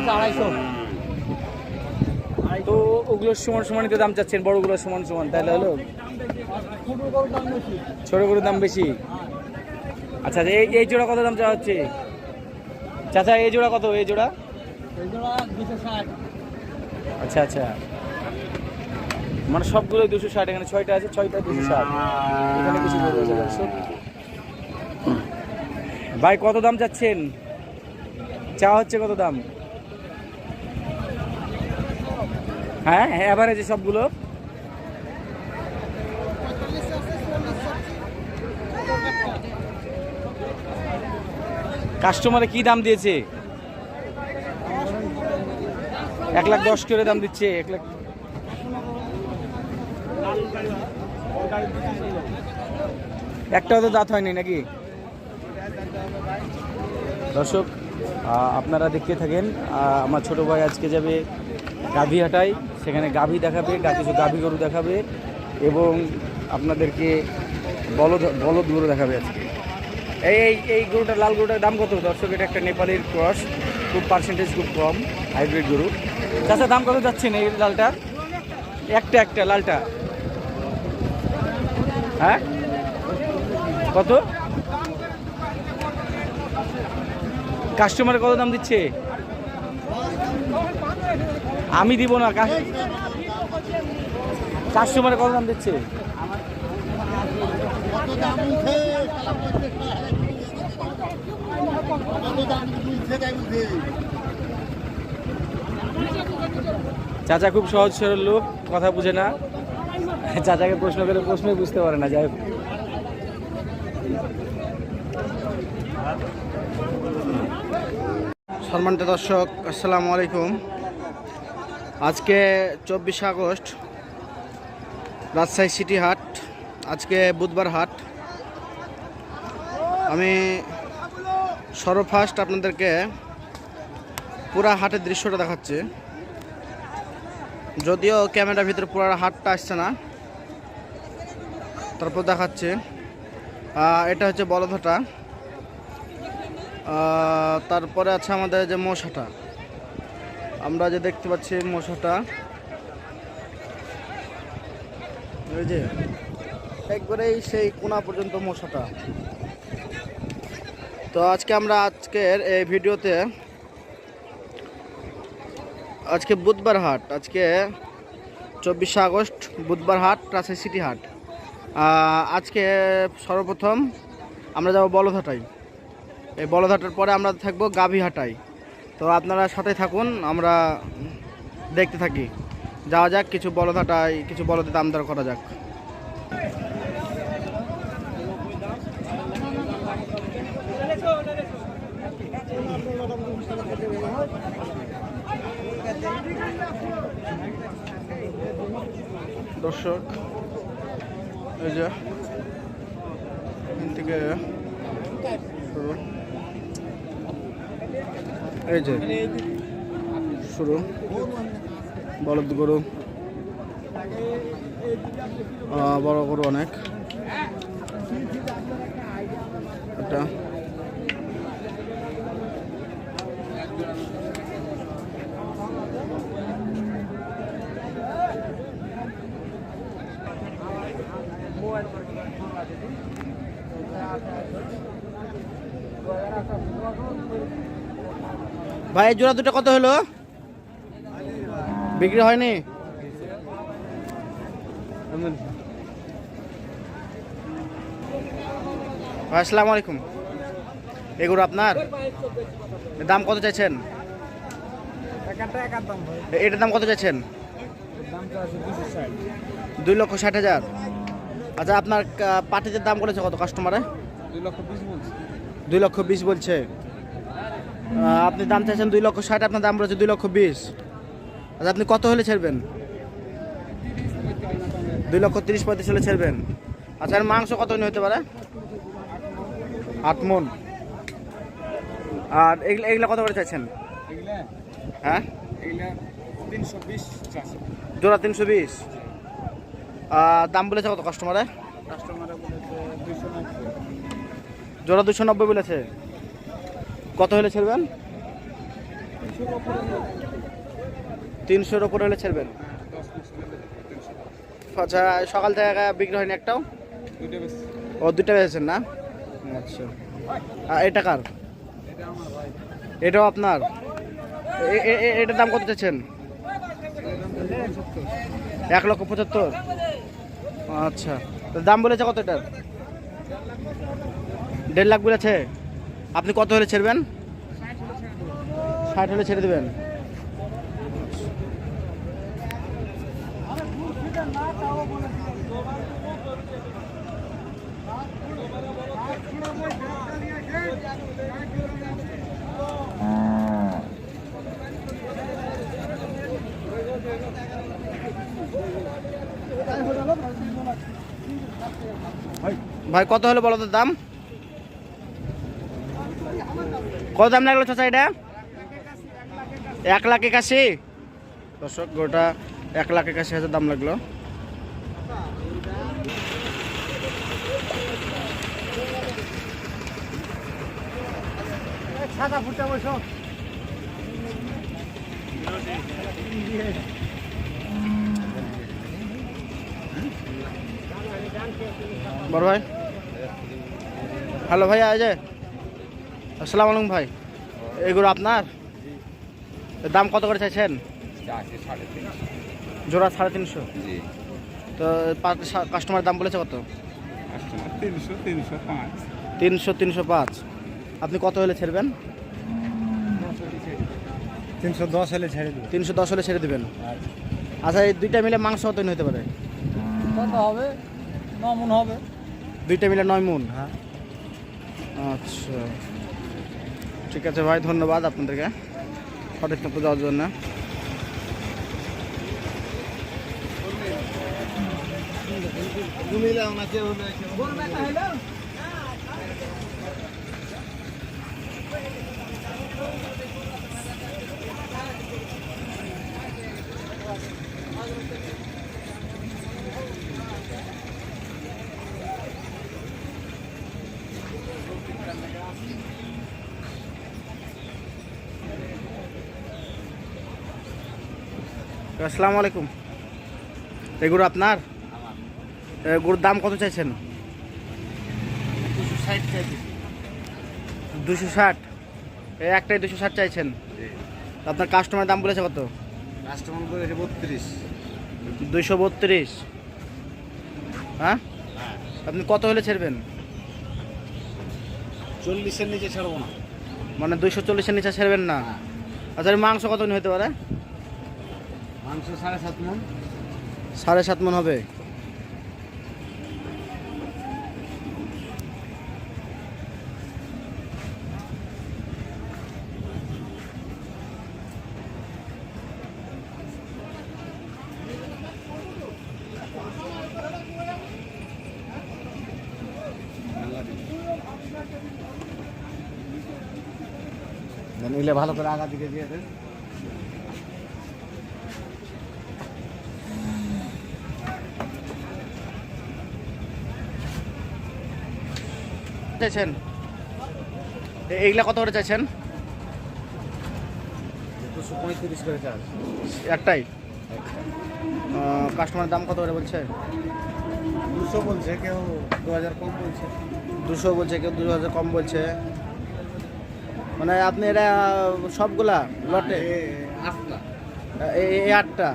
250 তো ওগুলোর সমান সমানই তো দাম চাচ্ছেন, বড়গুলোর সমান সমান, তাহলে হলো ছোট গরুর দাম বেশি। আচ্ছা এই জোড়া কত দাম চাওয়া হচ্ছে চাচা? এই জোড়া কত? এই জোড়া 260। আচ্ছা আচ্ছা, মানে সবগুলো 260, এখানে 6টা আছে, 6টা 260, এখানে কিছু গরু আছে দর্শক। ভাই কত দাম চাচ্ছেন? চাওয়া হচ্ছে কত দাম? হ্যাঁ এভারেজে সবগুলো কাস্টমারে কি দাম দিয়েছে? 1,10,000 করে দাম দিচ্ছে। 1,00,000 একটাও তো দাঁত হয়নি নাকি দর্শক? আপনারা দেখতে থাকেন। আমার ছোট ভাই আজকে যাবে গাভীহাটায়, সেখানে গাভী দেখাবে, কিছু গাভী গরু দেখাবে এবং আপনাদেরকে বলদ গরু দেখাবে আজকে। এই গরুটা, লাল গরুটার দাম কত দর্শক? এটা একটা নেপালের ক্রস, খুব পার্সেন্টেজ খুব কম, হাইব্রিড গরু। চাচা দাম কত যাচ্ছেন এই লালটার? একটা লালটা, হ্যাঁ কত? কাস্টমার কত দাম দিচ্ছে? আমি দিব না, কাস্টমারে কত দাম দিচ্ছে? চাচা খুব সহজ সরল লোক, কথা বুঝে না। চাচাকে প্রশ্ন করে প্রশ্নই বুঝতে পারে না। যাই হোক, সম্মানিত দর্শক আসসালামু আলাইকুম। আজকে 24 আগস্ট, রাজশাহী সিটি হাট। আজকে বুধবার হাট। আমি সর্বফার্স্ট আপনাদেরকে পুরা হাটের দৃশ্যটা দেখাচ্ছি, যদিও ক্যামেরার ভিতরে পুরো হাটটা আসছে না, তারপর দেখাচ্ছে। এটা হচ্ছে বলদহাটা। তারপরে আছে আমাদের যে মোষহাটা, আমরা যে দেখতে পাচ্ছি মোষহাটা, এই যে একবারেই সেই কোনা পর্যন্ত মোষহাটা। তো আজকের এই ভিডিওতে, আজকে বুধবার হাট, আজকে 24 আগস্ট বুধবার হাট, রাজশাহী সিটি হাট। আজকে সর্বপ্রথম আমরা যাব বলদহাটায়। এই বলদহাটার পরে আমরা থাকবো গাভীহাটায়। তো আপনারা সাথে থাকুন, আমরা দেখতে থাকি। যাওয়া যাক, কিছু বলদহাটায় কিছু বলদের দাম দর করা যাক। দর্শক এই যে থেকে এই যে শুরু বলদ গরু, বড় গরু অনেক। একটা ভাই জোড়া দুটো কত হলো? বিক্রি হয়নি? আসসালামু আলাইকুম। এগুলো আপনার দাম কত চাইছেন? এটার দাম কত চাইছেন? 2,60,000। আচ্ছা, আপনার পাটিদের দাম বলেছে কত কাস্টমারে? 2,20,000 বলছে। আপনি দাম চাইছেন 2,60,000, আপনার দাম বলেছে 2,20,000। আচ্ছা, আপনি কত হলে ছেড়বেন? 2,30,35 হলে ছেড়বেন। আচ্ছা, আর মাংস কত হতে পারে? 8 মণ। আর এগুলা কত করে চাইছেন? হ্যাঁ, জোড়া 320। দাম বলেছে কত কাস্টমারে? জোড়া 290 বলেছে। কত হলে ছেড়বেন? 300-র উপরে হলে ছাড়বেন। আচ্ছা, সকাল থেকে বিক্রি হয়নি একটাও? ও, 2টা বেচেছেন না? আচ্ছা, এটা কার? এটাও আপনার? এটার দাম কত চাচ্ছেন? 1,75,000। আচ্ছা, তো দাম বলেছে কত এটার? 1.5 লাখ বলেছে। আপনি কত হলে ছেড়বেন? 60 হলে ছেড়ে দেবেন। ভাই কত হলো বলো তো দাম? কত দাম লাগলো চাচা এটা? 1,81,000। দর্শক, গোটা 1,81,000 দাম লাগলো। সাদা ফুটা বসো। বড় ভাই, হ্যালো ভাই, আজে আসসালামু আলাইকুম ভাই। এগুলো আপনার? দাম কত করে চাইছেন? জোড়া 350। তো কাস্টমার দাম বলেছে কত? 300, 305। আপনি কত হলে ছেড়বেন? 310 হলে ছেড়ে দিই। 310 হলে ছেড়ে দেবেন। আচ্ছা, এই 2টা মিলে মাংস কত হতে পারে? কত হবে? 9 মণ হবে। 2টা মিলে 9 মণ। হ্যাঁ। আচ্ছা, ঠিক আছে ভাই, ধন্যবাদ আপনাদেরকে সঠিক তথ্য দেওয়ার জন্য। আসসালামু আলাইকুম। এগুলো আপনার? এগুলোর দাম কত চাইছেন? 260। এই একটাই 260 চাইছেন? আপনার কাস্টমার দাম বলেছে কত? কাস্টমার বলেছে 32। 232। হ্যাঁ, আপনি কত হলে ছেড়বেন? 40-এর নিচে ছাড়বো না। মানে 240-এর নিচে ছেড়বেন না? আচ্ছা, মাংস কত হতে পারে? মাংস 7.5 মণ। 7.5 মণ হবে। নিলে ভালো করে আগা দিকে দিয়ে দেন। চাইছেন এইগুলা কত করে চাইছেন? 235 করে চার্জ। একটাই? কাস্টমার দাম কত করে বলছে? 200 বলছে, কেউ 2000 কম বলছে। 200 বলছে, কেউ 2000 কম বলছে। মানে আপনি এটা সবগুলা লটে? 8টা। এই 8টা,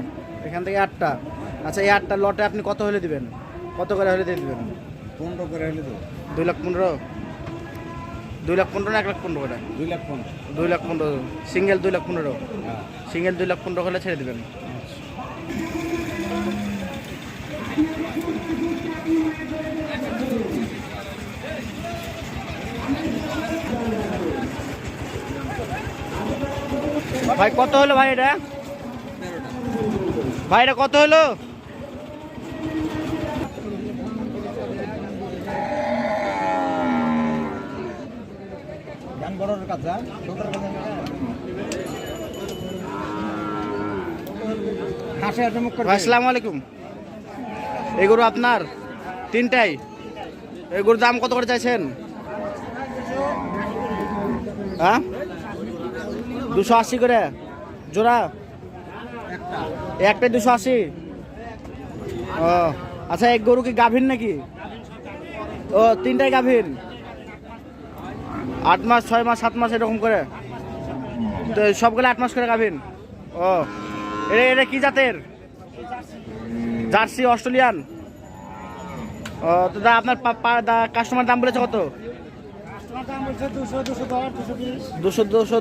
এখান থেকে 8টা। আচ্ছা, এই 8টা লটে আপনি কত হলে দিবেন? কত করে হলে দিয়ে দিবেন? 15 করে হলে তো। 2,15,000। 2,15,000 না 1,15,000 করে? 2,15,000। 2,15,000 সিঙ্গেল। 2,15,000 হ্যাঁ। সিঙ্গেল 2,15,000 হলে ছেড়ে দেবেন। ভাই কত হলো ভাই এটা? ভাই এটা কত হলো? বড়র কাছে ছোটর কাছে হাসে চমক করে। আসসালামু আলাইকুম। এগুলো আপনার? 3টাই? এগুলোর দাম কত করে চাইছেন? হ্যাঁ, 280 করে জোড়া, একটাই 280। ও আচ্ছা, এক গরু কি গাভীর নাকি? ও তিনটাই গাভীর, 8 মাস 6 মাস 7 মাস এরকম করে, তো সবগুলো 8 মাস করে গাভীর। ও এটা কি জাতের? Jersey Australian. ও তো দা আপনার কাস্টমার দাম বলেছে কত? 200, 210, 220। 200